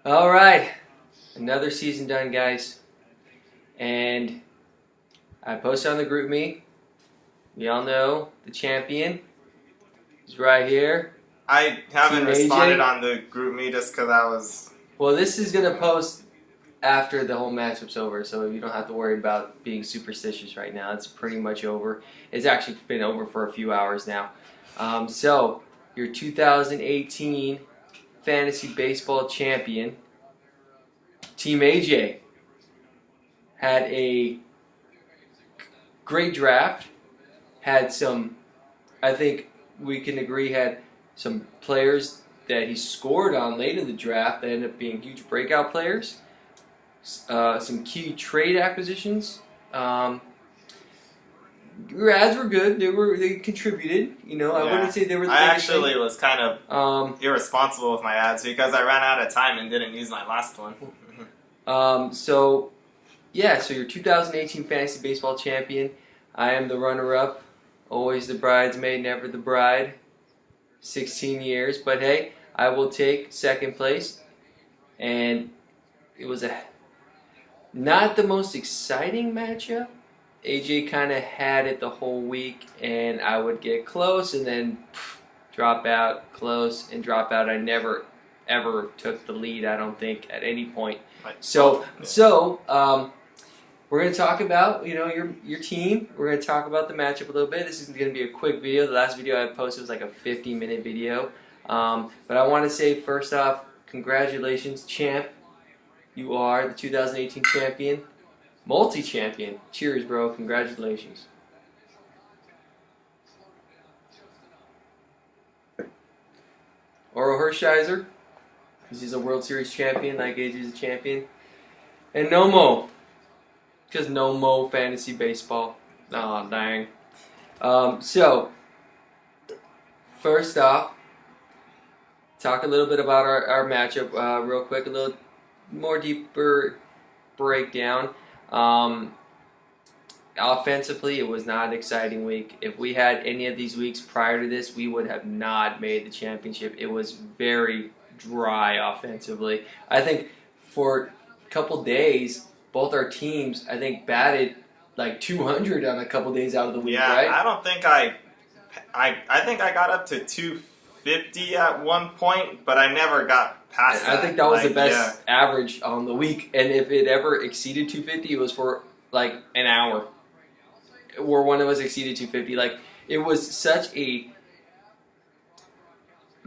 All right, another season done, guys. And I posted on the group me. Y'all know the champion is right here. I haven't Team responded AJ. on the group me just because I was... Well, this is gonna post after the whole matchup's over, so you don't have to worry about being superstitious right now. It's pretty much over. It's actually been over for a few hours now. So your 2018 fantasy baseball champion, Team AJ, had a great draft. Had some, I think we can agree, had some players that he scored on late in the draft that ended up being huge breakout players. Some key trade acquisitions. Your ads were good. They contributed. You know, I wouldn't say they were the I biggest actually thing. was kind of irresponsible with my ads because I ran out of time and didn't use my last one. So your 2018 fantasy baseball champion. I am the runner-up. Always the bridesmaid, never the bride. 16 years, but hey, I will take second place. And it was not the most exciting matchup. AJ kind of had it the whole week, and I would get close and then drop out, close and drop out. I never ever took the lead, I don't think, at any point. So we're going to talk about, your team. We're going to talk about the matchup a little bit. This is going to be a quick video. The last video I posted was like a 50-minute video. But I want to say, first off, congratulations, champ. You are the 2018 champion. Multi-champion. Cheers, bro. Congratulations. Oro Hershiser, because he's a World Series champion, like AJ is a champion. And Nomo, because no mo fantasy baseball. Aw, dang. So, first off, talk a little bit about our matchup real quick, a little more deeper breakdown. Offensively, it was not an exciting week. If we had any of these weeks prior to this, we would have not made the championship. It was very dry offensively. I think for a couple days, both our teams, I think, batted like 200 on a couple days out of the week, right? I don't think I think I got up to 250 at one point, but I never got past that. I think that was the best average on the week, and if it ever exceeded 250, it was for like an hour where one of us exceeded 250. Like, it was such a,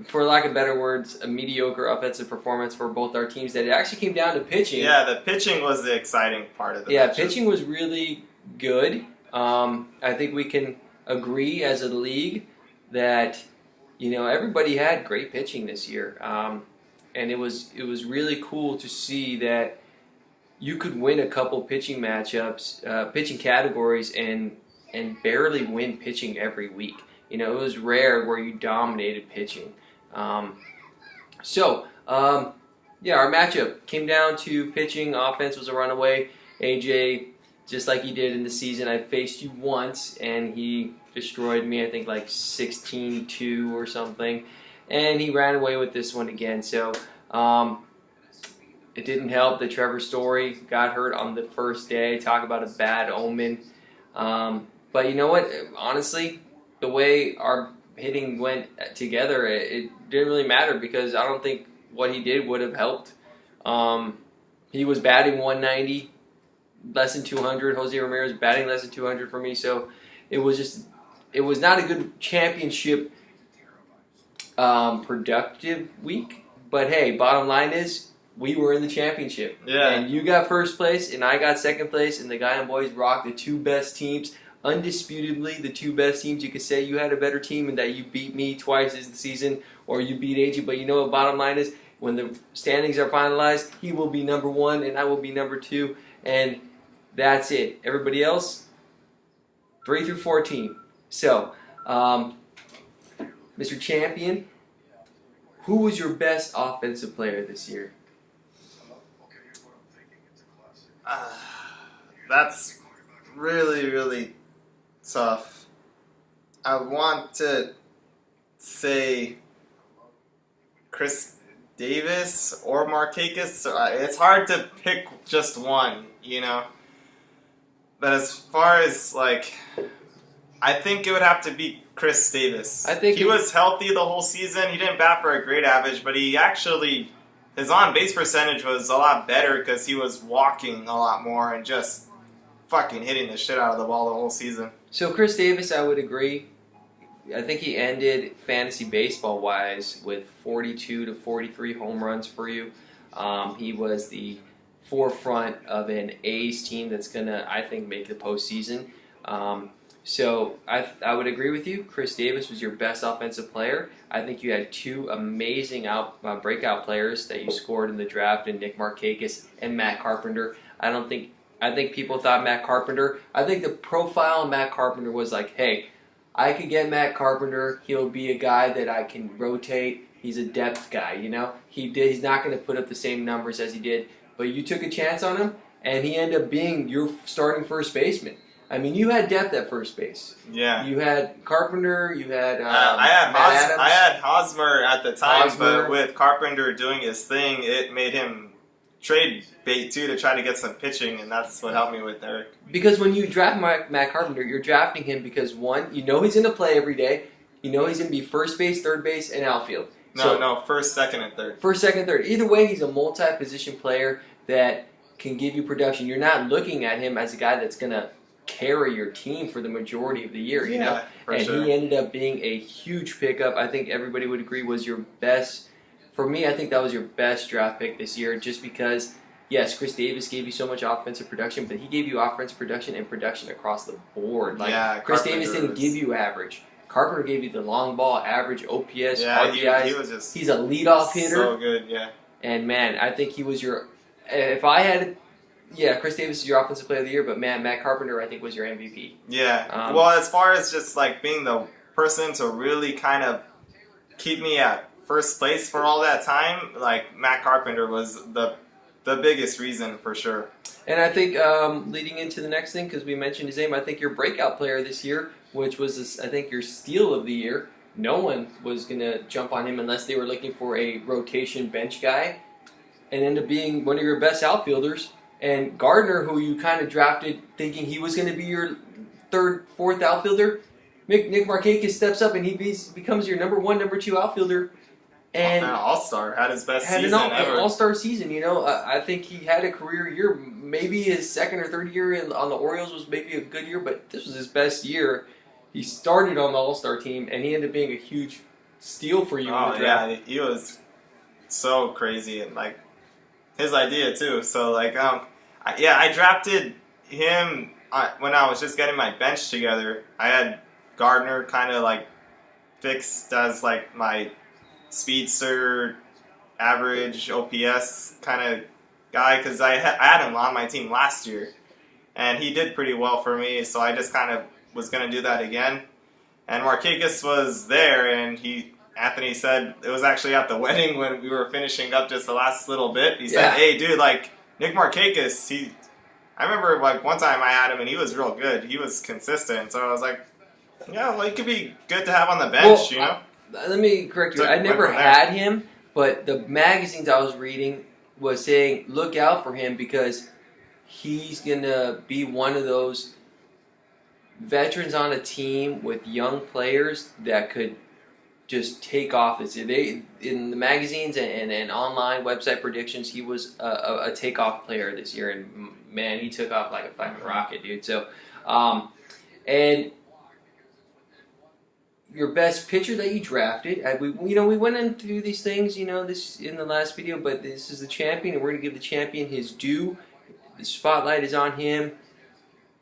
for lack of better words, a mediocre offensive performance for both our teams that it actually came down to pitching. Yeah, the pitching was the exciting part of the matchup. Pitching was really good. I think we can agree as a league that, everybody had great pitching this year. And it was really cool to see that you could win a couple pitching matchups, pitching categories, and barely win pitching every week. It was rare where you dominated pitching. Our matchup came down to pitching. Offense was a runaway. AJ, just like he did in the season, I faced you once, and he destroyed me, I think like 16-2 or something. And he ran away with this one again. So it didn't help that Trevor Story got hurt on the first day. Talk about a bad omen. But you know what? Honestly, the way our hitting went together, it didn't really matter because I don't think what he did would have helped. He was batting 190, less than 200. Jose Ramirez batting less than 200 for me. So it was not a good championship productive week. But hey, bottom line is we were in the championship. Yeah. And you got first place, and I got second place, and the Guy and Boys rocked the two best teams. Undisputably, the two best teams. You could say you had a better team and that you beat me twice this season, or you beat AJ. But you know what? Bottom line is, when the standings are finalized, he will be number 1 and I will be number 2, and that's it. Everybody else, 3 through 14. So, Mr. Champion, who was your best offensive player this year? That's really, really tough. I want to say Chris Davis or Markakis. It's hard to pick just one, you know. But as far as, like, I think it would have to be Chris Davis. I think he was healthy the whole season. He didn't bat for a great average, but he actually, his on-base percentage was a lot better because he was walking a lot more and just fucking hitting the shit out of the ball the whole season. So Chris Davis, I would agree. I think he ended fantasy baseball-wise with 42 to 43 home runs for you. He was the forefront of an A's team that's going to, I think, make the postseason. So I would agree with you. Chris Davis was your best offensive player. I think you had two amazing breakout players that you scored in the draft in Nick Markakis and Matt Carpenter. I think people thought Matt Carpenter. I think the profile of Matt Carpenter was like, hey, I could get Matt Carpenter. He'll be a guy that I can rotate. He's a depth guy, you know. He's not going to put up the same numbers as he did. But you took a chance on him, and he ended up being your starting first baseman. I mean, you had depth at first base. Yeah. You had Carpenter. You had I had Hosmer at the time, but with Carpenter doing his thing, it made him trade bait too to try to get some pitching, and that's what helped me with Eric. Because when you draft Matt Carpenter, you're drafting him because, one, you know he's going to play every day. You know he's going to be first base, third base, and outfield. No, first, second, and third. First, second, third. Either way, he's a multi-position player that can give you production. You're not looking at him as a guy that's going to carry your team for the majority of the year, you know? And sure. He ended up being a huge pickup. I think everybody would agree was your best. For me, I think that was your best draft pick this year just because, yes, Chris Davis gave you so much offensive production, but he gave you offensive production and production across the board. Like, Chris Davis didn't give you average. Carpenter gave you the long ball, average, OPS, RBIs. He was just he's a leadoff hitter. So good, yeah. And, man, I think he was your – if I had – Chris Davis is your offensive player of the year, but, man, Matt Carpenter, I think, was your MVP. Yeah. Well, as far as just, like, being the person to really kind of keep me at first place for all that time, like, Matt Carpenter was the biggest reason for sure. And I think leading into the next thing, because we mentioned his name, I think your breakout player this year, which was, I think, your steal of the year, no one was going to jump on him unless they were looking for a rotation bench guy, and ended up being one of your best outfielders. And Gardner, who you kind of drafted thinking he was going to be your third, fourth outfielder, Nick Markakis steps up and he becomes your number one, number two outfielder. And all-star, had his best season ever. An all-star season, you know. I think he had a career year. Maybe his second or third year on the Orioles was maybe a good year, but this was his best year. He started on the all-star team, and he ended up being a huge steal for you in the draft. Yeah, he was so crazy, and, like, his idea, too. So, like, I drafted him when I was just getting my bench together. I had Gardner kind of, like, fixed as, like, my speedster, average, OPS kind of guy, because I had him on my team last year, and he did pretty well for me, so I just kind of was going to do that again. And Markakis was there, and Anthony said, it was actually at the wedding when we were finishing up just the last little bit, he said, hey, dude, like, Nick Markakis, I remember, like, one time I had him, and he was real good. He was consistent, so I was like, yeah, well, he could be good to have on the bench, you know? Let me correct you. I never had him, but the magazines I was reading was saying, look out for him because he's going to be one of those veterans on a team with young players that could just take off. In the magazines and online website predictions, he was a takeoff player this year, and man, he took off like a fucking rocket, dude. So, and your best pitcher that you drafted, we went into these things, this in the last video, but this is the champion, and we're going to give the champion his due. The spotlight is on him,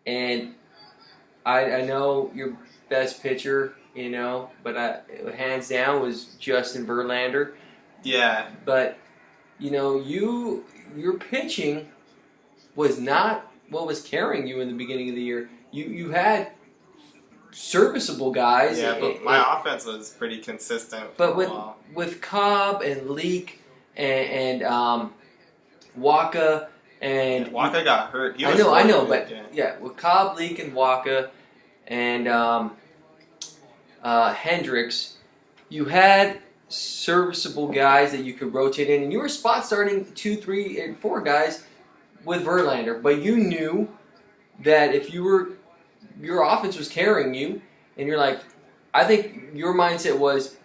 and I know your best pitcher, but hands down was Justin Verlander. Yeah. But, your pitching was not what was carrying you in the beginning of the year. You had serviceable guys. Yeah, but my offense was pretty consistent. But with Cobb and Leak and Waka and Waka got hurt. I know, but with Cobb, Leak, and Waka and Hendricks, you had serviceable guys that you could rotate in, and you were spot starting 2, 3, and 4 guys with Verlander, but you knew that if your offense was carrying you, and you're like, I think your mindset was,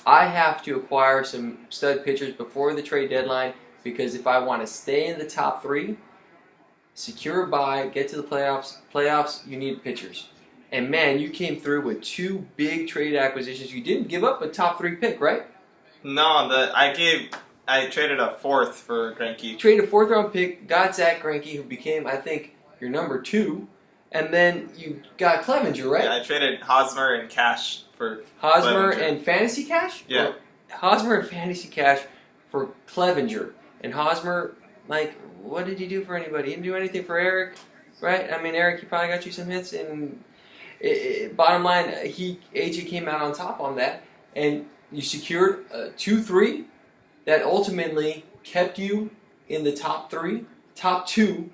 I have to acquire some stud pitchers before the trade deadline, because if I want to stay in the top 3, secure a bye, get to the playoffs, you need pitchers. And man, you came through with 2 big trade acquisitions. You didn't give up a top 3 pick, right? No, I traded a 4th for Greinke. Traded a 4th round pick, got Zach Greinke, who became, I think, your number 2, and then you got Clevenger, right? Yeah, I traded Hosmer and cash for Hosmer Clevenger. and fantasy cash? Yeah. Or Hosmer and fantasy cash for Clevenger. And Hosmer, like, what did he do for anybody? He didn't do anything for Eric, right? I mean, Eric, he probably got you some hits, and bottom line, AJ came out on top on that, and you secured 2-3 that ultimately kept you in the top 3, top 2,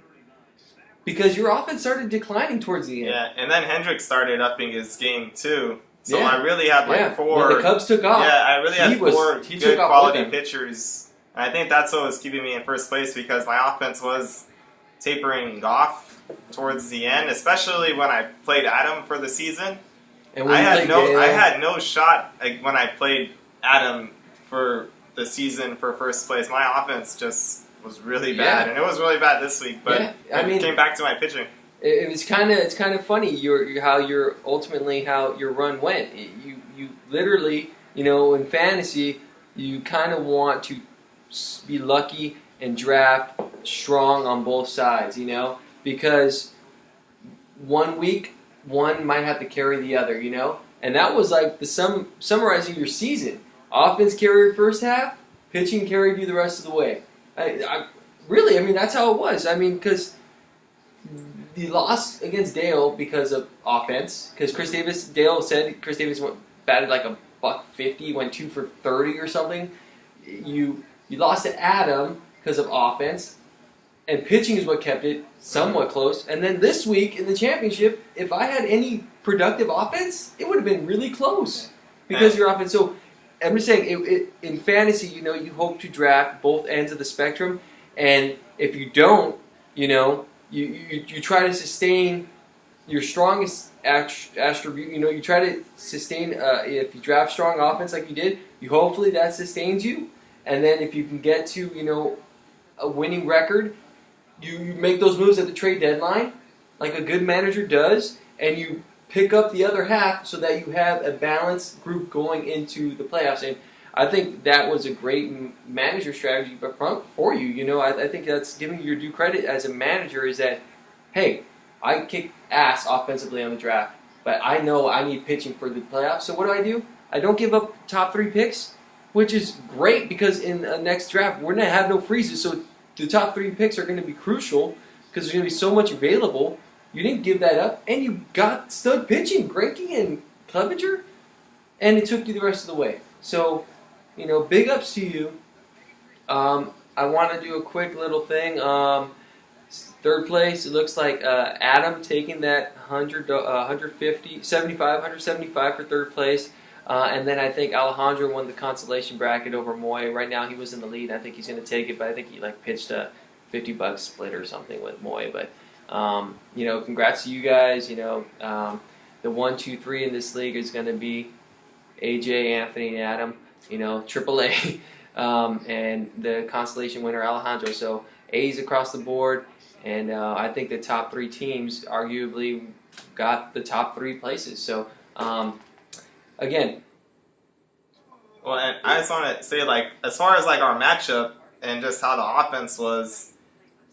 because your offense started declining towards the end. Yeah, and then Hendricks started upping his game too. So Yeah. I really had like 4. When the Cubs took off. Yeah, I really had 4 he good took off quality with them. pitchers. And I think that's what was keeping me in first place, because my offense was tapering off towards the end, especially when I played Adam for the season. And when I you had no shot when I played Adam for the season for first place. My offense just was really bad, and it was really bad this week. But it came back to my pitching. It's kind of funny how your run went. You literally, in fantasy, you kind of want to be lucky and draft strong on both sides, because one week one might have to carry the other, and that was like summarizing your season. Offense carried your first half, pitching carried you the rest of the way. Really, that's how it was. Because the loss against Dale because of offense, because Dale said Chris Davis batted like $150, went 2 for 30 or something. You lost to Adam because of offense, and pitching is what kept it somewhat close. And then this week in the championship, if I had any productive offense, it would have been really close because of your offense. So I'm just saying, in fantasy, you hope to draft both ends of the spectrum, and if you don't, you try to sustain your strongest attribute. You try to sustain. If you draft strong offense like you did, hopefully that sustains you. And then if you can get to a winning record, you make those moves at the trade deadline, like a good manager does, and you pick up the other half so that you have a balanced group going into the playoffs. And I think that was a great manager strategy for you. I think that's giving you your due credit as a manager, is that, hey, I kick ass offensively on the draft, but I know I need pitching for the playoffs. So what do? I don't give up top 3 picks, which is great, because in the next draft, we're going to have no freezes. So the top 3 picks are going to be crucial because there's going to be so much available. You didn't give that up, and you got stud pitching, Greinke and Clevenger, and it took you the rest of the way. So, big ups to you. I want to do a quick little thing. Third place, it looks like Adam taking that 175 for third place. And then I think Alejandro won the consolation bracket over Moy. Right now he was in the lead. I think he's going to take it, but I think he pitched a $50 split or something with Moy. But congrats to you guys. The 1, 2, 3 in this league is going to be AJ, Anthony, and Adam. AAA, and the consolation winner Alejandro. So A's across the board, and I think the top 3 teams arguably got the top 3 places. So. Again. Well, and I just want to say, as far as our matchup and just how the offense was,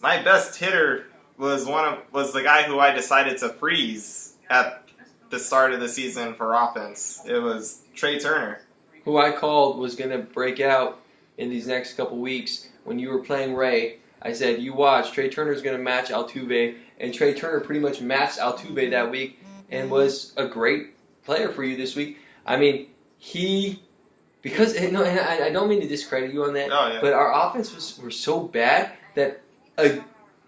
my best hitter was the guy who I decided to freeze at the start of the season for offense. It was Trey Turner, who I called was going to break out in these next couple weeks. When you were playing Ray, I said, you watch, Trey Turner's going to match Altuve, and Trey Turner pretty much matched Altuve that week and was a great player for you this week. And I don't mean to discredit you on that, but our offense were so bad that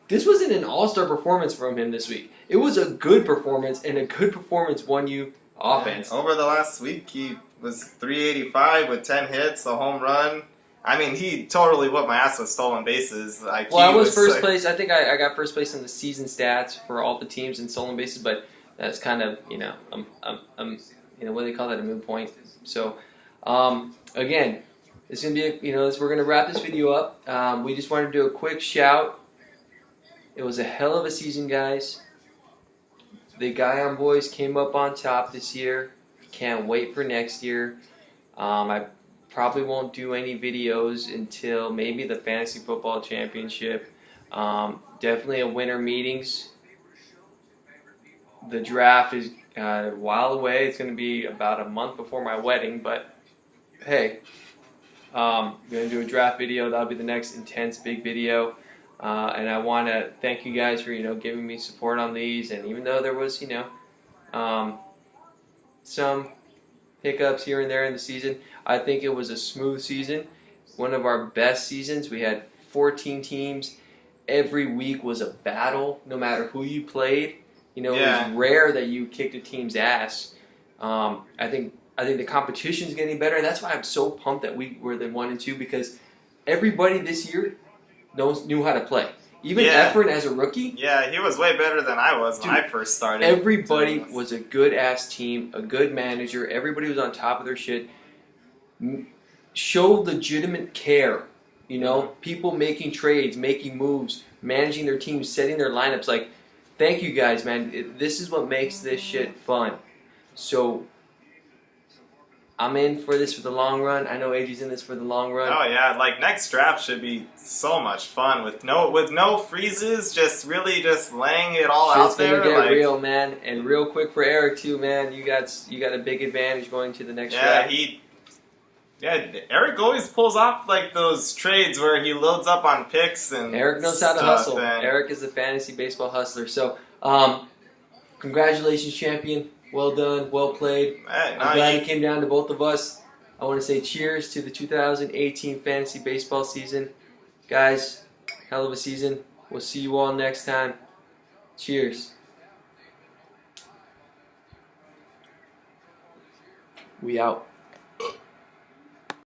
this wasn't an all-star performance from him this week. It was a good performance, and a good performance won you offense. Over the last week, he was 385 with 10 hits, a home run. I mean, he totally whooped my ass with stolen bases. Like, well, I was first place. I think I got first place in the season stats for all the teams in stolen bases, but that's kind of, you know, what do they call that, a moot point. So, again, it's gonna be, we're gonna wrap this video up. We just wanted to do a quick shout. It was a hell of a season, guys. The Guy Boys came up on top this year. Can't wait for next year. I probably won't do any videos until maybe the Fantasy Football Championship. Definitely a winter meetings. The draft is a while away. It's going to be about a month before my wedding, but hey, I'm going to do a draft video. That'll be the next intense big video. And I want to thank you guys for, giving me support on these. And even though there was, some hiccups here and there in the season, I think it was a smooth season. One of our best seasons. We had 14 teams. Every week was a battle, no matter who you played. It was rare that you kicked a team's ass. I think the competition is getting better. That's why I'm so pumped that we were the 1 and 2, because everybody this year knew how to play. Even Efren as a rookie. Yeah, he was way better than I was when I first started. Everybody was a good ass team, a good manager. Everybody was on top of their shit. Showed legitimate care. People making trades, making moves, managing their teams, setting their lineups. Like, thank you guys, man. This is what makes this shit fun. So, I'm in for this for the long run. I know AJ's in this for the long run. Oh yeah, like next draft should be so much fun with no freezes, just really just laying it all out there. It's gonna get real, man. And real quick for Eric too, man. You got a big advantage going to the next draft. Eric always pulls off like those trades where he loads up on picks and Eric knows how to hustle. Eric is a fantasy baseball hustler. So, congratulations, champion. Well done, well played. I'm glad it came down to both of us. I want to say cheers to the 2018 fantasy baseball season. Guys, hell of a season. We'll see you all next time. Cheers. We out.